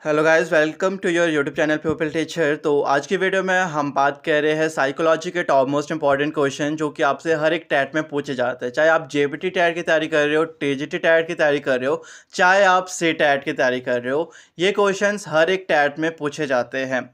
Hello guys, welcome to your YouTube channel People Teacher. तो आज की वीडियो में हम बात कर रहे हैं साइकोलॉजी के टॉप मोस्ट इंपॉर्टेंट क्वेश्चन जो कि आपसे हर एक टैट में पूछे जाते हैं। चाहे आप जेबीटी टैट की तैयारी कर रहे हो, टीजीटी टैट की तैयारी कर रहे हो, चाहे आप सी टैट की तैयारी कर रहे हो, ये क्वेश्चंस हर एक टैट में पूछे जाते हैं।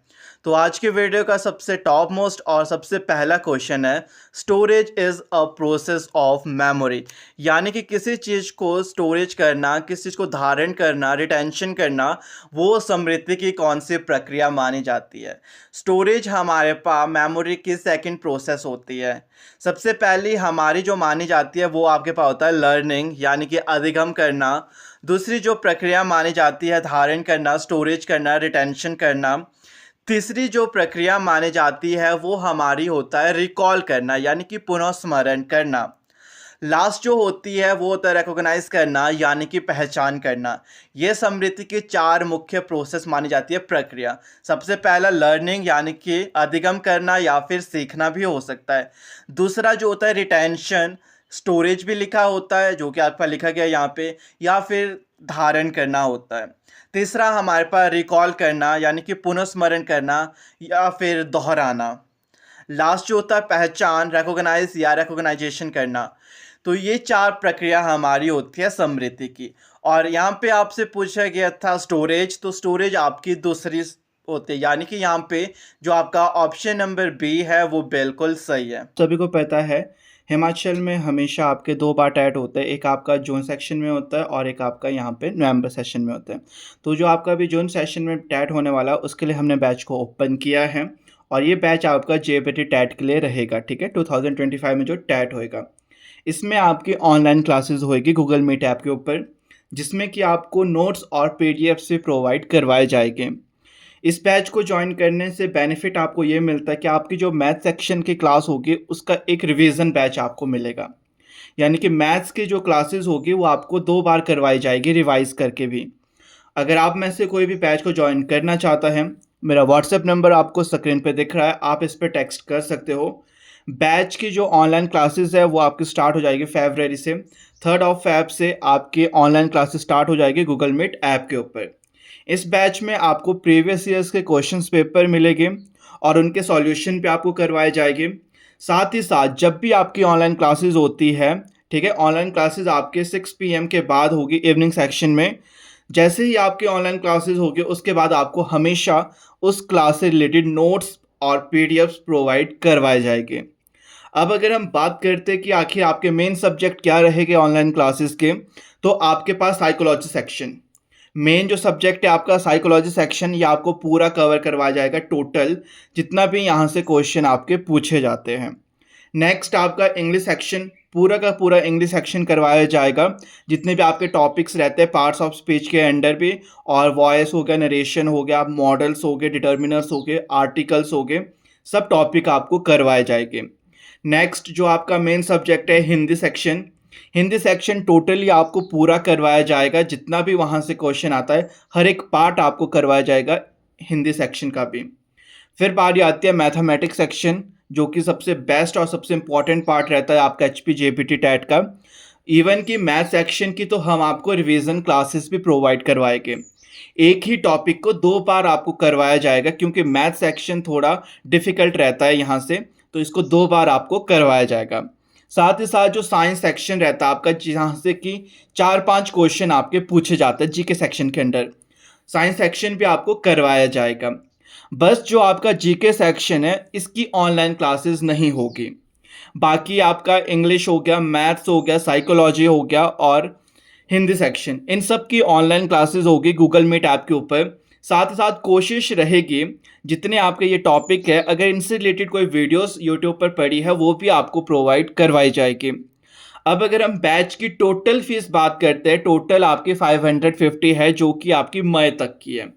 तो आज की वीडियो का सबसे टॉप मोस्ट और सबसे पहला क्वेश्चन है, storage is a process of memory. यानी कि किसी चीज़ को स्टोरेज करना, किसी चीज़ को धारण करना, रिटेंशन करना, वो स्मृति की कौन सी प्रक्रिया मानी जाती है। स्टोरेज हमारे पास मेमोरी की सेकंड प्रोसेस होती है। सबसे पहली हमारी जो मानी जाती है वो आपके पास होता है लर्निंग, यानी कि अधिगम करना। दूसरी जो प्रक्रिया मानी जाती है धारण करना, स्टोरेज करना, रिटेंशन करना। तीसरी जो प्रक्रिया मानी जाती है वो हमारी होता है रिकॉल करना, यानी कि पुनः स्मरण करना। लास्ट जो होती है वो होता है रिकॉग्नाइज करना, यानी कि पहचान करना। ये स्मृति की चार मुख्य प्रोसेस मानी जाती है प्रक्रिया। सबसे पहला लर्निंग, यानी कि अधिगम करना या फिर सीखना भी हो सकता है। दूसरा जो होता है रिटेंशन, स्टोरेज भी लिखा होता है जो कि आपका लिखा गया यहाँ पे, या फिर धारण करना होता है। तीसरा हमारे पास रिकॉल करना, यानी कि पुनर्स्मरण करना या फिर दोहराना। लास्ट जो होता है पहचान, रिकॉग्नाइज या रिकॉग्नाइजेशन करना। तो ये चार प्रक्रिया हमारी होती है स्मृति की। और यहाँ पे आपसे पूछा गया था स्टोरेज, तो स्टोरेज आपकी दूसरी होती है, यानी कि यहाँ पे जो आपका ऑप्शन नंबर बी है वो बिल्कुल सही है। सभी को पता है हिमाचल में हमेशा आपके दो बार टैट होते हैं। एक आपका जून सेक्शन में होता है और एक आपका यहाँ पे नवंबर सेशन में होता है। तो जो आपका अभी जून सेशन में टैट होने वाला है उसके लिए हमने बैच को ओपन किया है और ये बैच आपका जेबीटी टैट के लिए रहेगा। ठीक है, 2025 में जो टैट होएगा इसमें आपकी ऑनलाइन क्लासेस होएगी गूगल मीट ऐप के ऊपर, जिसमें कि आपको नोट्स और पीडीएफ से प्रोवाइड करवाए जाएंगे। इस बैच को ज्वाइन करने से बेनिफिट आपको ये मिलता है कि आपकी जो मैथ सेक्शन की क्लास होगी उसका एक रिवीजन बैच आपको मिलेगा। यानी कि मैथ्स की जो क्लासेस होगी वो आपको 2 बार करवाई जाएगी रिवाइज करके भी। अगर आप में से कोई भी बैच को ज्वाइन करना चाहता है, मेरा व्हाट्सएप नंबर आपको स्क्रीन पे दिख रहा है, आप इस पे टेक्स्ट कर सकते हो। बैच की जो ऑनलाइन क्लासेस है वो आपकी स्टार्ट हो जाएगी फरवरी से। 3rd ऑफ फेब से आपकी ऑनलाइन क्लासेस स्टार्ट हो जाएगी गूगल मीट ऐप के ऊपर। इस बैच में आपको प्रीवियस ईयर्स के क्वेश्चंस पेपर मिलेंगे और उनके सॉल्यूशन पे आपको करवाए जाएंगे। साथ ही साथ जब भी आपकी ऑनलाइन क्लासेस होती है, ठीक है, ऑनलाइन क्लासेस आपके 6 पीएम के बाद होगी इवनिंग सेक्शन में। जैसे ही आपकी ऑनलाइन क्लासेस होगी उसके बाद आपको हमेशा उस क्लास से रिलेटेड नोट्स और पीडीएफ्स प्रोवाइड करवाए जाएंगे। अब अगर हम बात करते हैं कि आखिर आपके मेन सब्जेक्ट क्या रहेंगे ऑनलाइन क्लासेस के, तो आपके पास साइकोलॉजी सेक्शन, मेन जो सब्जेक्ट है आपका साइकोलॉजी सेक्शन, ये आपको पूरा कवर करवाया जाएगा टोटल जितना भी यहाँ से क्वेश्चन आपके पूछे जाते हैं। नेक्स्ट आपका इंग्लिश सेक्शन, पूरा का पूरा इंग्लिश सेक्शन करवाया जाएगा। जितने भी आपके टॉपिक्स रहते हैं पार्ट्स ऑफ स्पीच के अंडर भी, और वॉइस हो गया, नरेशन हो गया, मॉडल्स हो गए, डिटर्मिनर्स हो गए, आर्टिकल्स हो गए, सब टॉपिक आपको करवाए जाएंगे। नेक्स्ट जो आपका मेन सब्जेक्ट है Hindi section, Hindi section totally आपको पूरा करवाया जाएगा। जितना भी वहाँ से क्वेश्चन आता है हर एक पार्ट आपको करवाया जाएगा हिंदी सेक्शन का भी। फिर बारी आती है मैथमेटिक्स सेक्शन, जो कि सबसे बेस्ट और सबसे इम्पॉर्टेंट पार्ट रहता है आपका एच पी जेपीटी टैट का। इवन कि मैथ सेक्शन की तो हम आपको रिवीजन क्लासेस भी प्रोवाइड करवाएंगे। एक ही टॉपिक को 2 बार आपको करवाया जाएगा क्योंकि मैथ सेक्शन थोड़ा डिफिकल्ट रहता है यहाँ से, तो इसको 2 बार आपको करवाया जाएगा। साथ ही साथ जो साइंस सेक्शन रहता है आपका, जहाँ से कि 4-5 क्वेश्चन आपके पूछे जाते हैं जीके सेक्शन के अंदर, साइंस सेक्शन भी आपको करवाया जाएगा। बस जो आपका जीके सेक्शन है इसकी ऑनलाइन क्लासेस नहीं होगी। बाकी आपका इंग्लिश हो गया, मैथ्स हो गया, साइकोलॉजी हो गया और हिंदी सेक्शन, इन सब की ऑनलाइन क्लासेस होगी गूगल मीट ऐप के ऊपर। साथ ही साथ कोशिश रहेगी जितने आपके ये टॉपिक है, अगर इनसे रिलेटेड कोई वीडियोस यूट्यूब पर पड़ी है वो भी आपको प्रोवाइड करवाई जाएगी। अब अगर हम बैच की टोटल फीस बात करते हैं, टोटल आपकी 550 है जो कि आपकी मई तक की है,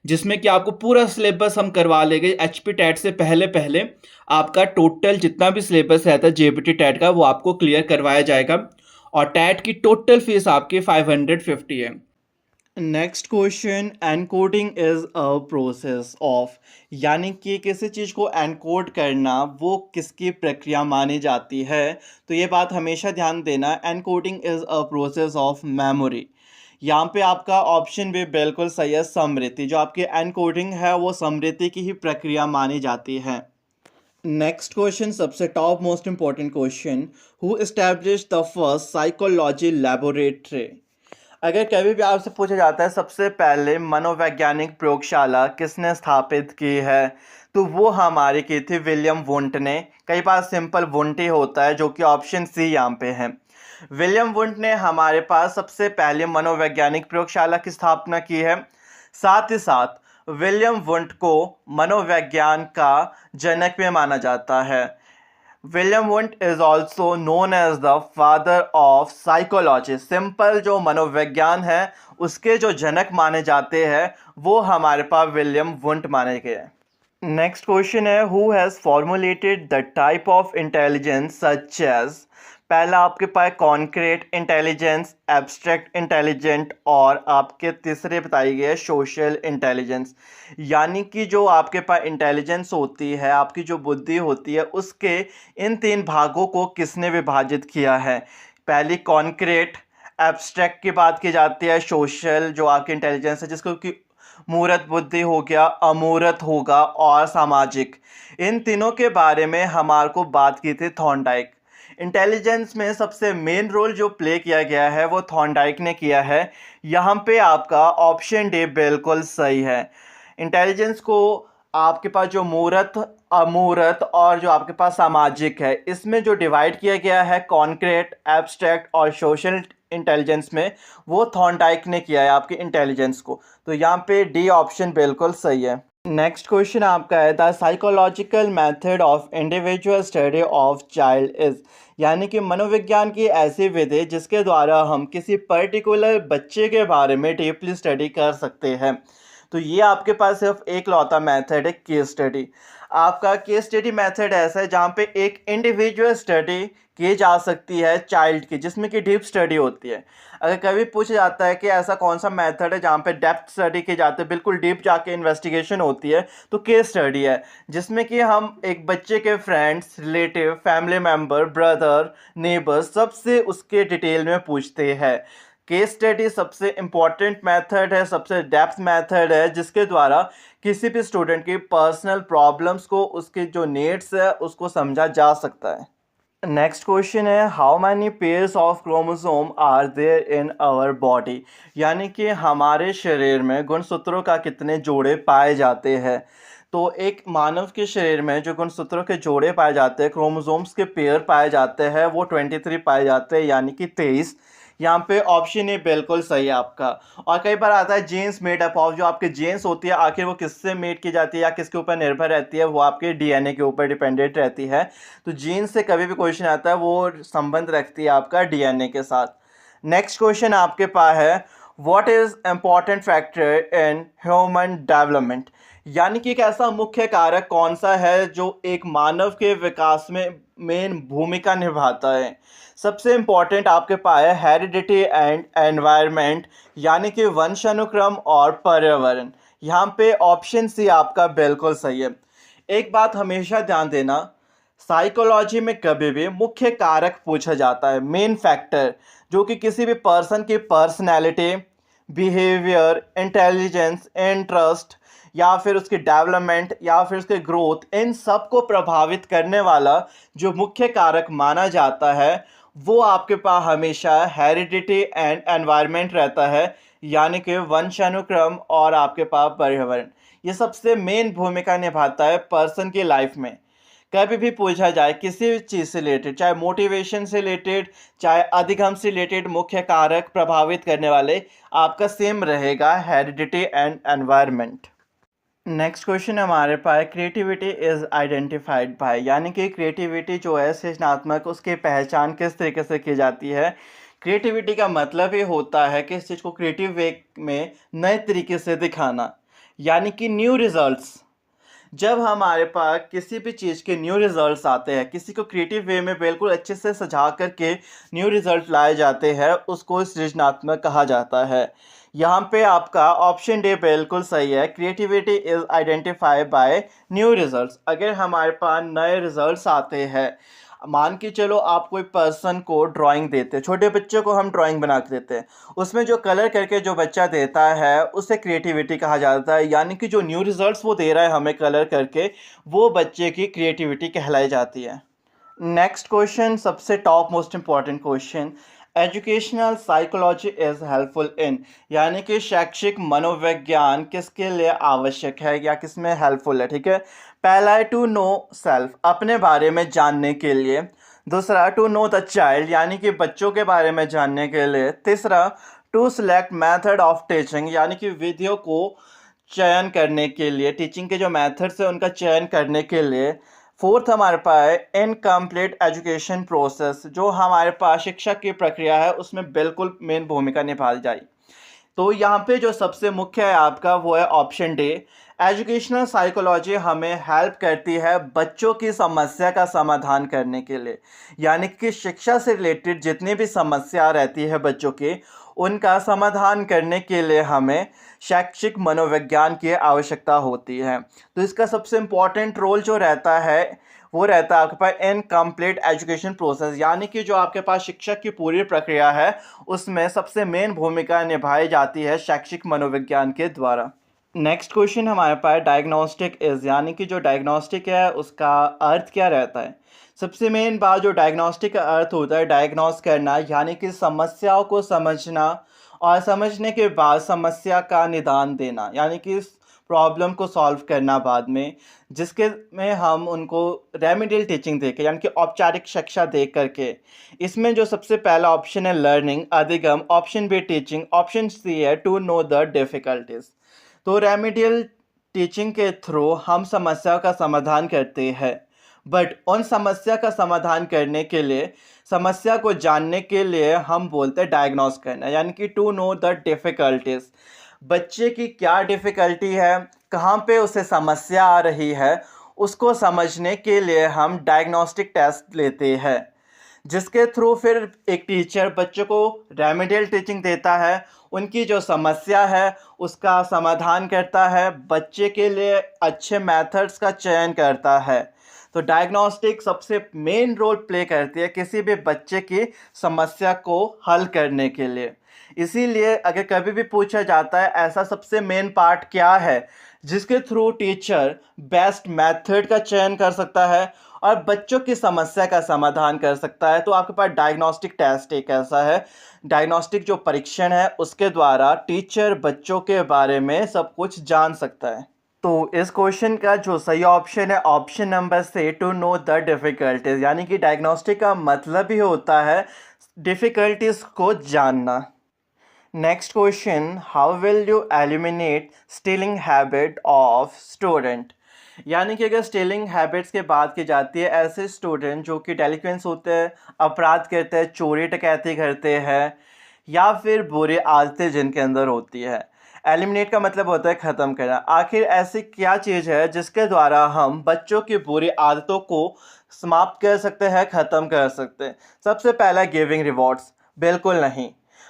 जिसमें कि आपको पूरा सिलेबस हम करवा लेंगे एच पी टैट से पहले पहले। आपका टोटल जितना भी सिलेबस रहता है जेबीटी टैट का वो आपको क्लियर करवाया जाएगा और टैट की टोटल फीस आपकी 550 है। Next question, encoding is a process of, यानी कि किसी चीज़ को एनकोड करना वो किसकी प्रक्रिया मानी जाती है। तो ये बात हमेशा ध्यान देना, encoding is a process of memory. यहाँ पे आपका ऑप्शन भी बिल्कुल सही है, समृद्धि। जो आपकी एनकोडिंग है वो समृद्धि की ही प्रक्रिया मानी जाती है। नेक्स्ट क्वेश्चन सबसे top most important question, who establish the first psychology laboratory. अगर कभी भी आपसे पूछा जाता है सबसे पहले मनोवैज्ञानिक प्रयोगशाला किसने स्थापित की है, तो वो हमारी की थी विलियम वुंट ने। कई बार सिंपल वुंट ही होता है, जो कि ऑप्शन सी यहाँ पे है। विलियम वुंट ने हमारे पास सबसे पहले मनोवैज्ञानिक प्रयोगशाला की स्थापना की है। साथ ही साथ विलियम वुंट को मनोविज्ञान का जनक भी माना जाता है। William Wundt is also known as the father of psychology. Simple जो मनोविज्ञान है उसके जो जनक माने जाते हैं वो हमारे पास विलियम वुंट माने गए हैं। नेक्स्ट क्वेश्चन है, who has formulated the type of intelligence such as. पहला आपके पास कॉन्क्रीट इंटेलिजेंस, एब्स्ट्रैक्ट इंटेलिजेंट और आपके तीसरे बताई गई है सोशल इंटेलिजेंस। यानी कि जो आपके पास इंटेलिजेंस होती है, आपकी जो बुद्धि होती है, उसके इन तीन भागों को किसने विभाजित किया है। पहली कॉन्क्रीट, एब्स्ट्रैक्ट की बात की जाती है, सोशल जो आपकी इंटेलिजेंस है जिसको कि मूर्त बुद्धि हो गया, अमूर्त होगा और सामाजिक। इन तीनों के बारे में हमारे को बात की थी थॉर्नडाइक। इंटेलिजेंस में सबसे मेन रोल जो प्ले किया गया है वो थॉर्नडाइक ने किया है। यहाँ पे आपका ऑप्शन डी बिल्कुल सही है। इंटेलिजेंस को आपके पास जो मूर्त, अमूर्त और जो आपके पास सामाजिक है, इसमें जो डिवाइड किया गया है कॉन्क्रीट, एब्स्ट्रैक्ट और सोशल इंटेलिजेंस में, वो थॉर्नडाइक ने किया है आपके इंटेलिजेंस को। तो यहाँ पे डी ऑप्शन बिल्कुल सही है। नेक्स्ट क्वेश्चन आपका है, the psychological method of individual study of child is. यानी कि मनोविज्ञान की ऐसी विधि जिसके द्वारा हम किसी पर्टिकुलर बच्चे के बारे में डीपली स्टडी कर सकते हैं। तो ये आपके पास सिर्फ एक लौता मेथड है, केस स्टडी। आपका केस स्टडी मेथड ऐसा है जहाँ पे एक इंडिविजुअल स्टडी की जा सकती है चाइल्ड की, जिसमें कि डीप स्टडी होती है। अगर कभी पूछा जाता है कि ऐसा कौन सा मेथड है जहाँ पे डेप्थ स्टडी की जाती है, बिल्कुल डीप जाके इन्वेस्टिगेशन होती है, तो केस स्टडी है, जिसमें कि हम एक बच्चे के friends, relative, family member, brother, neighbour सबसे उसके डिटेल में पूछते हैं। केस स्टडी सबसे इम्पॉर्टेंट मेथड है, सबसे डेप्थ मेथड है, जिसके द्वारा किसी भी स्टूडेंट की पर्सनल प्रॉब्लम्स को, उसके जो नीड्स है उसको समझा जा सकता है। नेक्स्ट क्वेश्चन है, how many pairs of chromosome are there in our body. यानी कि हमारे शरीर में गुणसूत्रों का कितने जोड़े पाए जाते हैं। तो एक मानव के शरीर में जो गुणसूत्रों के जोड़े पाए जाते हैं, क्रोमोसोम्स के पेयर पाए जाते हैं, वो 23 पाए जाते हैं, यानी कि 23। यहाँ पे ऑप्शन ए बिल्कुल सही है आपका। और कई बार आता है जीन्स मेड अप ऑफ, जो आपके जीन्स होती है आखिर वो किससे मेड की जाती है या किसके ऊपर निर्भर रहती है, वो आपके डीएनए के ऊपर डिपेंडेंट रहती है। तो जीन्स से कभी भी क्वेश्चन आता है वो संबंध रखती है आपका डीएनए के साथ। नेक्स्ट क्वेश्चन आपके पास है, what is important factor in human development. यानी कि एक ऐसा मुख्य कारक कौन सा है जो एक मानव के विकास में मेन भूमिका निभाता है। सबसे इम्पॉर्टेंट आपके पास है हेरिडिटी एंड एनवायरनमेंट, यानी कि वंशानुक्रम और पर्यावरण। यहाँ पे ऑप्शन सी आपका बिल्कुल सही है। एक बात हमेशा ध्यान देना, साइकोलॉजी में कभी भी मुख्य कारक पूछा जाता है, मेन फैक्टर, जो कि किसी भी पर्सन की पर्सनैलिटी, बिहेवियर, इंटेलिजेंस, इंटरेस्ट या फिर उसकी डेवलपमेंट या फिर उसके ग्रोथ, इन सब को प्रभावित करने वाला जो मुख्य कारक माना जाता है वो आपके पास हमेशा हेरिडिटी एंड एनवायरनमेंट रहता है, यानी कि वंशानुक्रम और आपके पास पर्यावरण। ये सबसे मेन भूमिका निभाता है पर्सन की लाइफ में। कभी भी पूछा जाए किसी भी चीज़ से रिलेटेड, चाहे मोटिवेशन से रिलेटेड, चाहे अधिगम से रिलेटेड, मुख्य कारक प्रभावित करने वाले आपका सेम रहेगा, heredity and environment. Next question हमारे पास, क्रिएटिविटी इज़ आइडेंटिफाइड बाय। यानी कि क्रिएटिविटी जो है सृजनात्मक, उसकी पहचान किस तरीके से की जाती है। क्रिएटिविटी का मतलब ये होता है कि इस चीज़ को क्रिएटिव वे में नए तरीके से दिखाना, यानी कि न्यू रिजल्ट्स। जब हमारे पास किसी भी चीज़ के न्यू रिजल्ट्स आते हैं, किसी को क्रिएटिव वे में बिल्कुल अच्छे से सजा करके न्यू रिजल्ट लाए जाते हैं, उसको सृजनात्मक कहा जाता है। यहाँ पे आपका ऑप्शन डी बिल्कुल सही है, creativity is identify bye new results. अगर हमारे पास नए रिजल्ट्स आते हैं, मान के चलो आप कोई पर्सन को ड्राइंग देते हैं, छोटे बच्चों को हम ड्राइंग बना के देते हैं, उसमें जो कलर करके जो बच्चा देता है उसे क्रिएटिविटी कहा जाता है, यानी कि जो न्यू रिजल्ट्स वो दे रहा है हमें कलर करके, वो बच्चे की क्रिएटिविटी कहलाई जाती है। नेक्स्ट क्वेश्चन, सबसे top most important question, educational psychology is helpful in, यानी कि शैक्षिक मनोविज्ञान किसके लिए आवश्यक है या किस में हेल्पफुल है। ठीक है, पहला है टू नो सेल्फ, अपने बारे में जानने के लिए। दूसरा टू नो द चाइल्ड, यानी कि बच्चों के बारे में जानने के लिए। तीसरा to select method of teaching, यानी कि विधियों को चयन करने के लिए, टीचिंग के जो मेथड्स है उनका चयन करने के लिए। फोर्थ हमारे पास है इनकम्प्लीट एजुकेशन प्रोसेस, जो हमारे पास शिक्षा की प्रक्रिया है उसमें बिल्कुल मेन भूमिका निभा जाए। तो यहाँ पे जो सबसे मुख्य है आपका वो है ऑप्शन डी, एजुकेशनल साइकोलॉजी हमें हेल्प करती है बच्चों की समस्या का समाधान करने के लिए, यानी कि शिक्षा से रिलेटेड जितनी भी समस्या रहती है बच्चों की, उनका समाधान करने के लिए हमें शैक्षिक मनोविज्ञान की आवश्यकता होती है। तो इसका सबसे इम्पॉर्टेंट रोल जो रहता है वो रहता है आपके पास इनकम्प्लीट एजुकेशन प्रोसेस, यानी कि जो आपके पास शिक्षा की पूरी प्रक्रिया है उसमें सबसे मेन भूमिका निभाई जाती है शैक्षिक मनोविज्ञान के द्वारा। नेक्स्ट क्वेश्चन हमारे पास डायग्नोस्टिक इज़, यानी कि जो डायग्नोस्टिक है उसका अर्थ क्या रहता है। सबसे मेन बात जो डायग्नोस्टिक का अर्थ होता है, डायग्नोस करना, यानी कि समस्याओं को समझना और समझने के बाद समस्या का निदान देना, यानी कि प्रॉब्लम को सॉल्व करना बाद में, जिसके में हम उनको रेमेडियल टीचिंग दे के, यानी कि औपचारिक शिक्षा दे करके। इसमें जो सबसे पहला ऑप्शन है लर्निंग, अधिगम, option B teaching, option C है टू नो द डिफ़िकल्टीज। तो रेमेडियल टीचिंग के थ्रू हम समस्या का समाधान करते हैं, बट उन समस्या का समाधान करने के लिए, समस्या को जानने के लिए हम बोलते हैं डायग्नोस करना, यानी कि टू नो द डिफ़िकल्टीज। बच्चे की क्या डिफ़िकल्टी है, कहाँ पे उसे समस्या आ रही है, उसको समझने के लिए हम डायग्नोस्टिक टेस्ट लेते हैं, जिसके थ्रू फिर एक टीचर बच्चों को रेमेडियल टीचिंग देता है, उनकी जो समस्या है उसका समाधान करता है, बच्चे के लिए अच्छे मेथड्स का चयन करता है। तो डायग्नोस्टिक सबसे मेन रोल प्ले करती है किसी भी बच्चे की समस्या को हल करने के लिए। इसीलिए अगर कभी भी पूछा जाता है ऐसा सबसे मेन पार्ट क्या है जिसके थ्रू टीचर बेस्ट मेथड का चयन कर सकता है और बच्चों की समस्या का समाधान कर सकता है, तो आपके पास डायग्नोस्टिक टेस्ट एक ऐसा है, डायग्नोस्टिक जो परीक्षण है उसके द्वारा टीचर बच्चों के बारे में सब कुछ जान सकता है। तो इस क्वेश्चन का जो सही ऑप्शन है ऑप्शन नंबर से, टू नो द डिफ़िकल्टीज, यानी कि डायग्नोस्टिक का मतलब ही होता है डिफ़िकल्टीज को जानना। Next question, how will you eliminate stealing habit of student, यानी कि अगर स्टीलिंग हैबिट्स की बात की जाती है, ऐसे स्टूडेंट जो कि डेलिक्वेंट्स होते हैं, अपराध करते हैं, चोरी डकैती करते हैं या फिर बुरी आदतें जिनके अंदर होती है। एलिमिनेट का मतलब होता है ख़त्म करना। आखिर ऐसी क्या चीज़ है जिसके द्वारा हम बच्चों की बुरी आदतों को समाप्त कर सकते हैं, ख़त्म कर सकते हैं। सबसे पहला गिविंग रिवॉर्ड्स, बिल्कुल नहीं।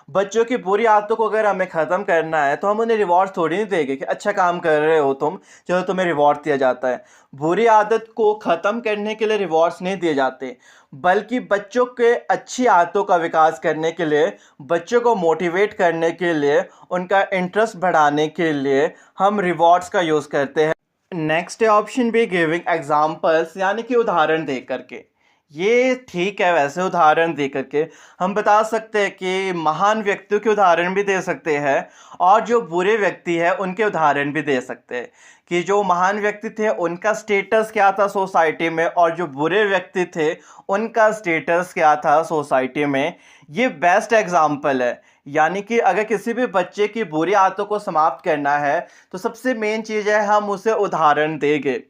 बच्चों की बुरी आदतों को अगर हमें ख़त्म करना है तो हम उन्हें रिवॉर्ड थोड़ी नहीं देंगे कि अच्छा काम कर रहे हो तुम, चलो तुम्हें रिवॉर्ड दिया जाता है। बुरी आदत को ख़त्म करने के लिए रिवॉर्ड्स नहीं दिए जाते, बल्कि बच्चों के अच्छी आदतों का विकास करने के लिए, बच्चों को मोटिवेट करने के लिए, उनका इंटरेस्ट बढ़ाने के लिए हम रिवॉर्ड्स का यूज़ करते हैं। नेक्स्ट है ऑप्शन बी, गिविंग एग्जाम्पल्स, यानी कि उदाहरण दे करके। ये ठीक है, वैसे उदाहरण दे करके हम बता सकते हैं कि महान व्यक्तियों के उदाहरण भी दे सकते हैं और जो बुरे व्यक्ति हैं उनके उदाहरण भी दे सकते हैं कि जो महान व्यक्ति थे उनका स्टेटस क्या था सोसाइटी में और जो बुरे व्यक्ति थे उनका स्टेटस क्या था सोसाइटी में। ये बेस्ट एग्जाम्पल है, यानी कि अगर किसी भी बच्चे की बुरी आदतों को समाप्त करना है तो सबसे मेन चीज़ है हम उसे उदाहरण देंगे।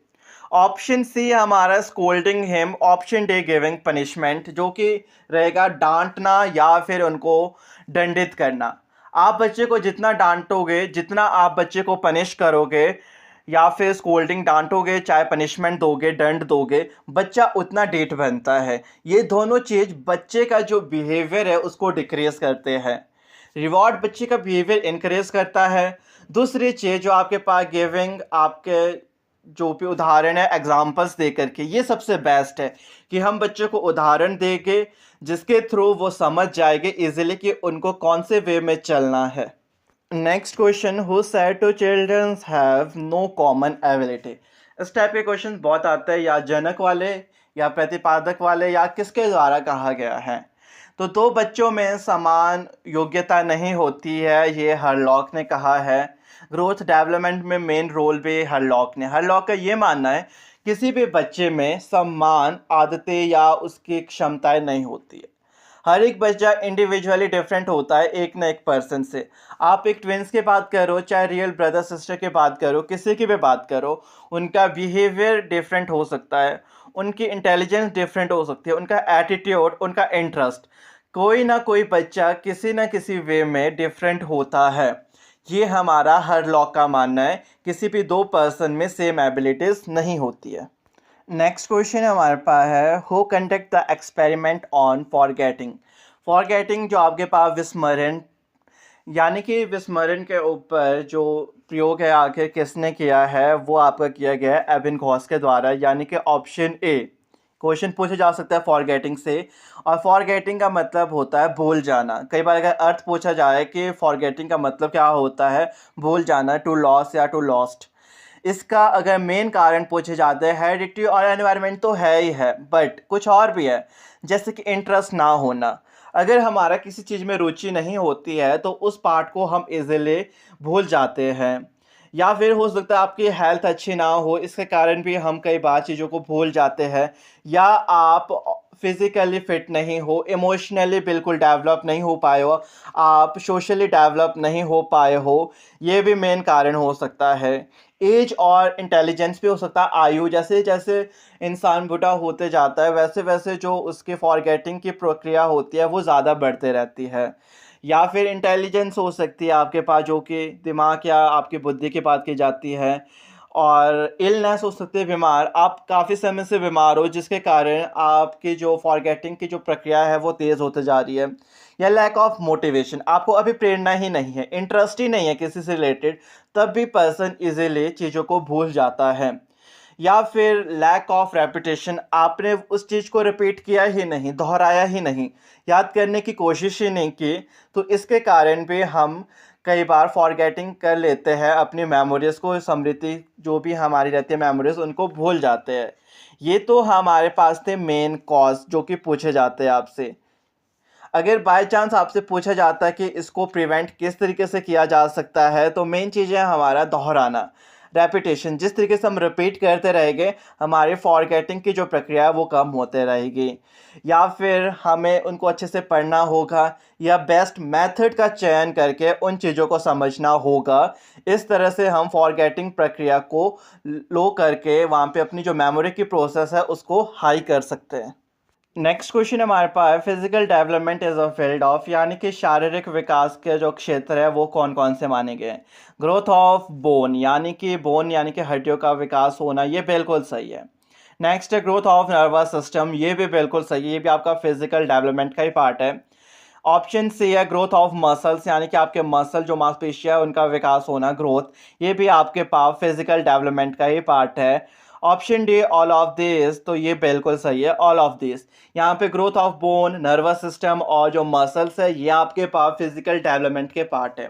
ऑप्शन सी हमारा scolding him, option D giving punishment, जो कि रहेगा डांटना या फिर उनको दंडित करना। आप बच्चे को जितना डांटोगे, जितना आप बच्चे को पनिश करोगे या फिर स्कोल्डिंग डांटोगे, चाहे पनिशमेंट दोगे, दंड दोगे, बच्चा उतना डेट बनता है। ये दोनों चीज़ बच्चे का जो बिहेवियर है उसको डिक्रीज करते हैं। रिवॉर्ड बच्चे का बिहेवियर इनक्रीज करता है। दूसरी चीज़ जो आपके पास गिविंग आपके जो भी उदाहरण है एग्जाम्पल्स दे करके, ये सबसे बेस्ट है कि हम बच्चों को उदाहरण देंगे जिसके थ्रू वो समझ जाएंगे इजीली कि उनको कौन से वे में चलना है। Next question, who said two children have no common ability. इस टाइप के क्वेश्चन बहुत आते हैं, या जनक वाले या प्रतिपादक वाले या किसके द्वारा कहा गया है। तो दो बच्चों में समान योग्यता नहीं होती है, ये हरलॉक ने कहा है। ग्रोथ डेवलपमेंट में मेन रोल भी हरलॉक का ये मानना है किसी भी बच्चे में समान आदतें या उसकी क्षमताएं नहीं होती है। हर एक बच्चा इंडिविजुअली डिफरेंट होता है एक न एक पर्सन से। आप एक ट्विंस की बात करो, चाहे रियल ब्रदर सिस्टर की बात करो, किसी की भी बात करो, उनका बिहेवियर डिफरेंट हो सकता है, उनकी इंटेलिजेंस डिफरेंट हो सकती है, उनका एटीट्यूड, उनका इंटरेस्ट, कोई ना कोई बच्चा किसी ना किसी वे में डिफरेंट होता है। ये हमारा हरलॉक का मानना है, किसी भी दो पर्सन में सेम एबिलिटीज़ नहीं होती है। नेक्स्ट क्वेश्चन हमारे पास है, who conduct the experiment on forgetting जो आपके पास विस्मरण, यानी कि विस्मरण के ऊपर जो प्रयोग है आखिर किसने किया है, वो आपका किया गया है एबिंगहॉस के द्वारा, यानी कि ऑप्शन ए। क्वेश्चन पूछा जा सकता है फॉरगेटिंग से, और फॉरगेटिंग का मतलब होता है भूल जाना। कई बार अगर अर्थ पूछा जाए कि फॉरगेटिंग का मतलब क्या होता है, भूल जाना, टू लॉस या टू लॉस्ट। इसका अगर मेन कारण पूछे जाते हैं हेरिडिटी और एनवायरनमेंट तो है ही है, बट कुछ और भी है, जैसे कि इंटरेस्ट ना होना। अगर हमारा किसी चीज़ में रुचि नहीं होती है तो उस पार्ट को हम इजीली भूल जाते हैं, या फिर हो सकता है आपकी हेल्थ अच्छी ना हो, इसके कारण भी हम कई बार चीज़ों को भूल जाते हैं, या आप फिज़िकली फिट नहीं हो, इमोशनली बिल्कुल डेवलप नहीं हो पाए हो, आप सोशली डेवलप नहीं हो पाए हो, ये भी मेन कारण हो सकता है। एज और इंटेलिजेंस भी हो सकता है। आयु जैसे जैसे इंसान बूढ़ा होते जाता है वैसे वैसे जो उसके फॉरगेटिंग की प्रक्रिया होती है वो ज़्यादा बढ़ते रहती है। या फिर इंटेलिजेंस हो सकती है आपके पास, जो कि दिमाग या आपकी बुद्धि की बात की जाती है। और इलनेस हो सकती है, बीमार, आप काफ़ी समय से बीमार हो जिसके कारण आपकी जो फॉरगेटिंग की जो प्रक्रिया है वो तेज़ होते जा रही है। या लैक ऑफ मोटिवेशन, आपको अभी प्रेरणा ही नहीं है, इंटरेस्ट ही नहीं है किसी से रिलेटेड, तब भी पर्सन इजीली चीज़ों को भूल जाता है। या फिर लैक ऑफ रेपिटेशन, आपने उस चीज़ को रिपीट किया ही नहीं, दोहराया ही नहीं, याद करने की कोशिश ही नहीं की, तो इसके कारण भी हम कई बार फॉरगेटिंग कर लेते हैं, अपनी मेमोरीज़ को, स्मृति जो भी हमारी रहती है मेमोरीज़, उनको भूल जाते हैं। ये तो हमारे पास थे मेन कॉज जो कि पूछे जाते हैं आपसे। अगर बाय चांस आपसे पूछा जाता है कि इसको प्रिवेंट किस तरीके से किया जा सकता है, तो मेन चीज़ है हमारा दोहराना, रेपिटेशन। जिस तरीके से हम रिपीट करते रहेंगे हमारी फॉरगेटिंग की जो प्रक्रिया है वो कम होते रहेगी। या फिर हमें उनको अच्छे से पढ़ना होगा, या बेस्ट मेथड का चयन करके उन चीज़ों को समझना होगा। इस तरह से हम फॉरगेटिंग प्रक्रिया को लो करके वहाँ पे अपनी जो मेमोरी की प्रोसेस है उसको हाई कर सकते हैं। नेक्स्ट क्वेश्चन हमारे पास है, physical development is a field of, यानी कि शारीरिक विकास के जो क्षेत्र है वो कौन कौन से माने गए हैं। ग्रोथ ऑफ बोन, यानी कि हड्डियों का विकास होना, ये बिल्कुल सही है। नेक्स्ट है ग्रोथ ऑफ नर्वस सिस्टम, ये भी बिल्कुल सही है, ये भी आपका फिजिकल डेवलपमेंट का ही पार्ट है। ऑप्शन सी है ग्रोथ ऑफ मसल्स, यानी कि आपके मसल जो मांसपेशियां है उनका विकास होना, ग्रोथ, ये भी आपके पास फिजिकल डेवलपमेंट का ही पार्ट है। Option D all of this, तो ये बिल्कुल सही है, ऑल ऑफ दिस। यहाँ पे growth of bone, nervous system और जो मसल्स है ये आपके पास फिजिकल डेवलपमेंट के पार्ट है।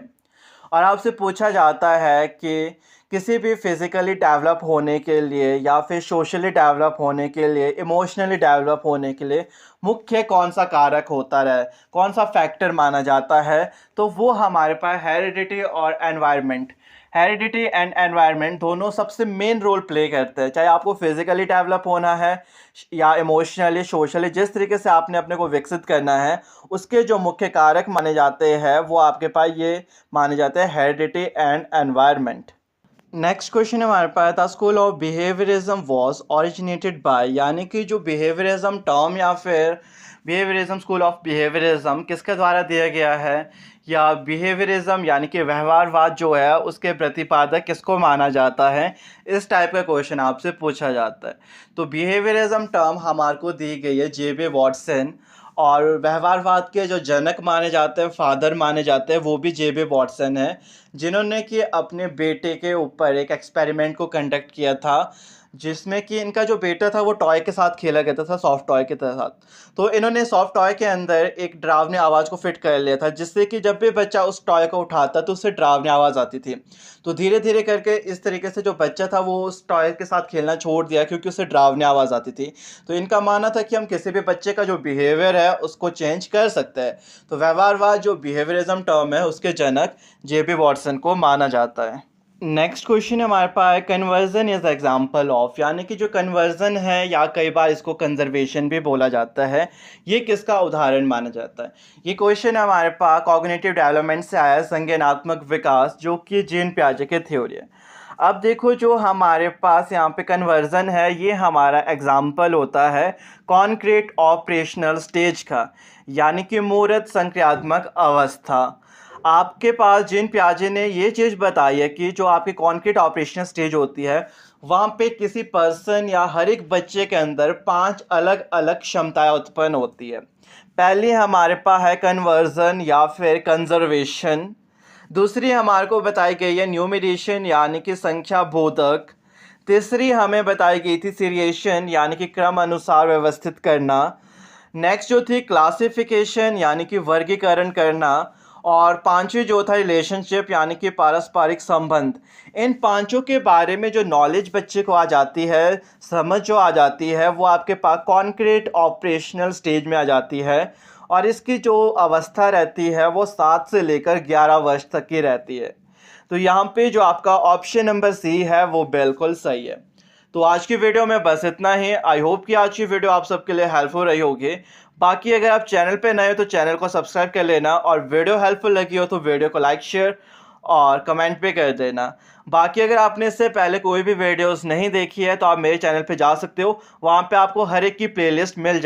और आपसे पूछा जाता है कि किसी भी फिज़िकली डेवलप होने के लिए या फिर सोशली डेवलप होने के लिए, इमोशनली डेवलप होने के लिए मुख्य कौन सा कारक होता है, कौन सा फैक्टर माना जाता है, तो वो हमारे पास हेरिडिटी और एनवायरनमेंट। हेरिडिटी एंड एनवायरनमेंट दोनों सबसे मेन रोल प्ले करते हैं, चाहे आपको फिज़िकली डेवलप होना है या इमोशनली, सोशली, जिस तरीके से आपने अपने को विकसित करना है उसके जो मुख्य कारक माने जाते हैं वो आपके पास ये माने जाते हैं, heredity and environment. Next question हमारे पास था, school of behaviourism was originated by, यानी कि जो बिहेवियरिज्म टर्म या फिर बिहेवियरिज्म, स्कूल ऑफ बिहेवियरिज्म किसके द्वारा दिया गया है, या बिहेवियरिज्म यानी कि व्यवहारवाद जो है उसके प्रतिपादक किसको माना जाता है, इस टाइप का क्वेश्चन आपसे पूछा जाता है। तो बिहेवियरिज्म टर्म हमारे को दी गई है जे.बी. वॉटसन, और व्यवहारवाद के जो जनक माने जाते हैं, फादर माने जाते हैं, वो भी जे.बी. वॉटसन है। जिन्होंने कि अपने बेटे के ऊपर एक एक्सपेरिमेंट को कंडक्ट किया था, जिसमें कि इनका जो बेटा था वो टॉय के साथ खेला करता था, सॉफ्ट टॉय के साथ। तो इन्होंने सॉफ्ट टॉय के अंदर एक डरावनी आवाज़ को फिट कर लिया था, जिससे कि जब भी बच्चा उस टॉय को उठाता तो उससे डरावनी आवाज़ आती थी। तो धीरे धीरे करके इस तरीके से जो बच्चा था वो उस टॉय के साथ खेलना छोड़ दिया, क्योंकि उससे डरावनी आवाज़ आती थी। तो इनका मानना था कि हम किसी भी बच्चे का जो बिहेवियर है उसको चेंज कर सकते हैं। तो व्यवहारवाद जो बिहेवियरिज्म टर्म है उसके जनक जे.बी. वॉटसन को माना जाता है। नेक्स्ट क्वेश्चन हमारे पास है, कन्वर्जन इज एग्जाम्पल ऑफ, यानी कि जो कन्वर्जन है या कई बार इसको कंजर्वेशन भी बोला जाता है, ये किसका उदाहरण माना जाता है। ये क्वेश्चन हमारे पास कॉग्निटिव डेवलपमेंट से आया, संज्ञानात्मक विकास, जो कि जीन पियाजे की थ्योरी है। अब देखो जो हमारे पास यहाँ पे कन्वर्जन है, ये हमारा एग्जाम्पल होता है कॉन्क्रीट ऑपरेशनल स्टेज का, यानी कि मूर्त संक्रियात्मक अवस्था। आपके पास जीन पियाजे ने ये चीज़ बताई है कि जो आपकी कॉन्क्रीट ऑपरेशनल स्टेज होती है, वहाँ पे किसी पर्सन या हर एक बच्चे के अंदर 5 अलग अलग क्षमताएं उत्पन्न होती है। पहली हमारे पास है कन्वर्जन या फिर कंजर्वेशन। दूसरी हमारे को बताई गई है न्यूमरेशन, यानी कि संख्या बोधक। तीसरी हमें बताई गई थी सीरिएशन, यानी कि क्रम अनुसार व्यवस्थित करना। नेक्स्ट जो थी क्लासिफिकेशन, यानी कि वर्गीकरण करना। और पांचवी जो था रिलेशनशिप, यानी कि पारस्परिक संबंध। इन पांचों के बारे में जो नॉलेज बच्चे को आ जाती है, समझ जो आ जाती है, वो आपके पास कॉन्क्रीट ऑपरेशनल स्टेज में आ जाती है। और इसकी जो अवस्था रहती है वो 7 से लेकर 11 वर्ष तक की रहती है। तो यहाँ पे जो आपका ऑप्शन नंबर सी है वो बिल्कुल सही है। तो आज की वीडियो में बस इतना ही। आई होप कि आज की वीडियो आप सबके लिए हेल्पफुल रही होगी। बाकी अगर आप चैनल पे नए हो तो चैनल को सब्सक्राइब कर लेना, और वीडियो हेल्पफुल लगी हो तो वीडियो को लाइक, शेयर और कमेंट भी कर देना। बाकी अगर आपने इससे पहले कोई भी वीडियोस नहीं देखी है तो आप मेरे चैनल पे जा सकते हो, वहाँ पे आपको हर एक की प्लेलिस्ट मिल